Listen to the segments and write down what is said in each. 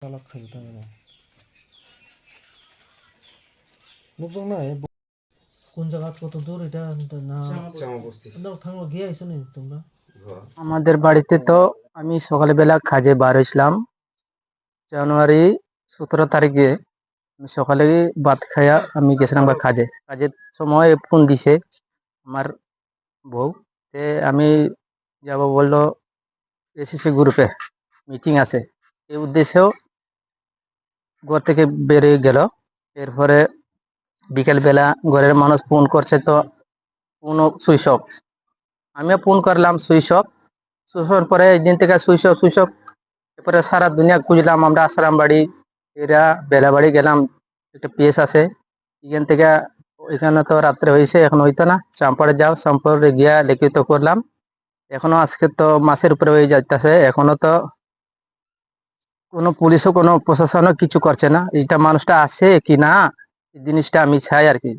তালাক খাইবে তাই না নুকজং না কোন জায়গা কত দূর এটা না থাকলো গিয়ে আইসো নি তোমরা আমাদের বাড়িতে তো আমি সকালবেলা কাজে বার হইছিলাম। জানুয়ারি 17 তারিখে আমি সকালে ভাত খাইয়া আমি গেছিলাম কাজের সময় ফোন দিছে আমার বউ, তে আমি যাব বললো এসিসি গ্রুপে মিটিং আছে, এই উদ্দেশ্যেও ঘর থেকে বেরিয়ে গেল। এরপরে বিকেলবেলা ঘরের মানুষ ফোন করছে, তো ফোনও সুইচ অফ। আমিও ফোন করলাম, সুইচ অফ। সুইচ অফ পরে একদিন থেকে সুইচ অফ। এরপরে সারা দুনিয়া খুঁজলাম, আমরা আশ্রাম বাড়ি, এরা বেলাবাড়ি গেলাম, একটা পিএস আছে এখান থেকে। এখানে তো রাত্রে হয়েছে, এখন হইতো না, চাম্পাড়ে যাও, চাম্পাড়ে গিয়া লিখিত করলাম। এখনো আজকে তো মাসের উপরে হয়ে যাইতেছে, এখনো তো কোনো পুলিশও কোনো প্রশাসনও কিছু করছে না। এটা মানুষটা আছে কি না, এই জিনিসটা আমি চাই আর কি।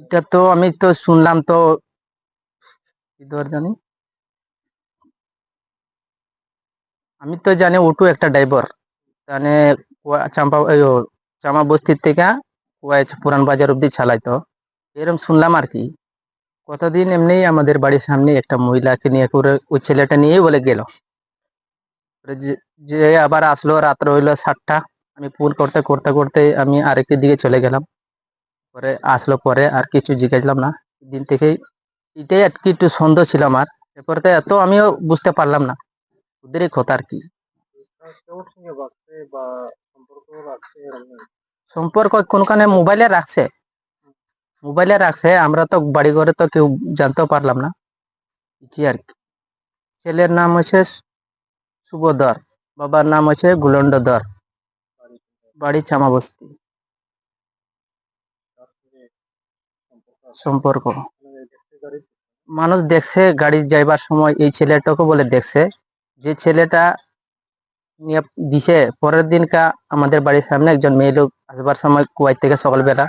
এটা তো আমি তো শুনলাম তো জানি, আমি তো জানি ওটু একটা ড্রাইভার মানে চাম্পা চামা বস্তির থেকে পুরান বাজার অব্দি চালাইতো, এরকম শুনলাম আর কি। কতদিন এমনি আমাদের বাড়ির সামনে একটা মহিলাকে নিয়ে করে ওই ছেলেটা নিয়ে বলে গেল, যে যে আবার আসলো রাত্র হইলো 7টা। আমি ফোন করতে করতে করতে আমি আরেকের দিকে চলে গেলাম, পরে আসলো, পরে আর কিছু জিজ্ঞাসলাম না। দিন থেকেই এটাই আর কি একটু সন্দেহ ছিল আমার। এরপরে তো এত আমিও বুঝতে পারলাম না ওদেরই কথা আর কি। সম্পর্ক কোনখানে মোবাইলে রাখছে, আমরা তো বাড়ি ঘরে তো কেউ জানতেও পারলাম না কি আর কি। ছেলের নাম হচ্ছে সুভধর, বাবার নাম হচ্ছে গুলন্ডধর, বাড়ি চামাবস্তি। সম্পর্ক মানুষ দেখছে গাড়ি যাইবার সময়, এই ছেলেটাকে বলে দেখছে। যে ছেলেটা নিয়ে দিছে পরের দিনকা আমাদের বাড়ির সামনে একজন মেয়ে লোক আসবার সময় কুয়াই থেকে সকালবেলা,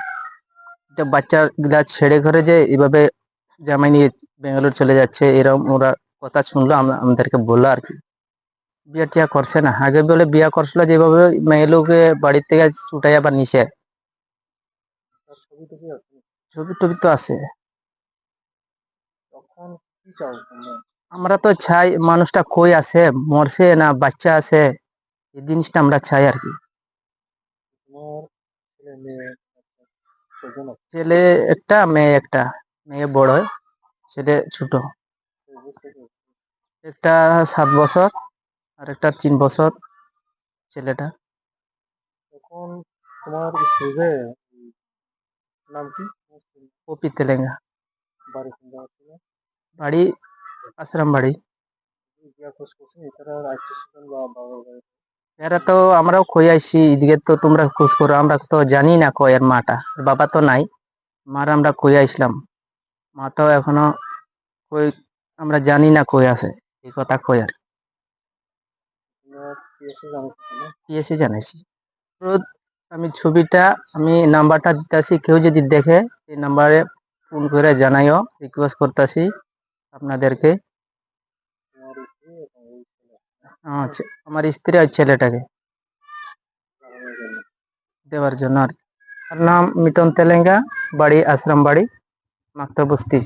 যে বাচ্চা গুলা ছেড়ে ঘরে যে এইভাবে জামাই নিয়ে বেঙ্গালুরু চলে যাচ্ছে, এরকম ওরা কথা শুনলো, আমাদেরকে বললো আর কি। বিয়ে টিয়া করছে না, আগে বলে বিয়ে করছিল যেভাবে মেয়ে লোকে বাড়ির থেকে ছুটাই আবার নিচে। ছবি টবি তো আছে। আমরা তো চাই মানুষটা কই আছে, মরছে না বাচ্চা আছে, এই জিনিসটা আমরা চাই আর কি। ছেলে একটা, মেয়ে একটা। মেয়ে বড়, ছেলে ছোট। একটা 7 বছর আর একটা 3 বছর ছেলেটা। কপি তেলেঙ্গা, বাড়ি আশ্রাম বাড়ি। এরা তো আমরাও খই আইছি এদিকে, তো তোমরা খোঁজ করো, আমরা তো জানি না কয়ের মাটা, বাবা তো নাই, মার আমরা কই আইছিলাম, মা তো এখনো কই, আমরা জানি না কই আছে, এই কথা কই আর কি এসে জানাইছি। আমি ছবিটা, আমি নাম্বারটা দিতেছি, কেউ যদি দেখে এই নাম্বারে ফোন করে জানাইও, রিকোয়েস্ট করতেছি আপনাদেরকে। আমার স্ত্রী আর ছেলেটাকে দেওয়ার জন্য আর কি। তার নাম মিটন তেলেঙ্গা, বাড়ি আশ্রাম বাড়ি, মাক্তবস্তি।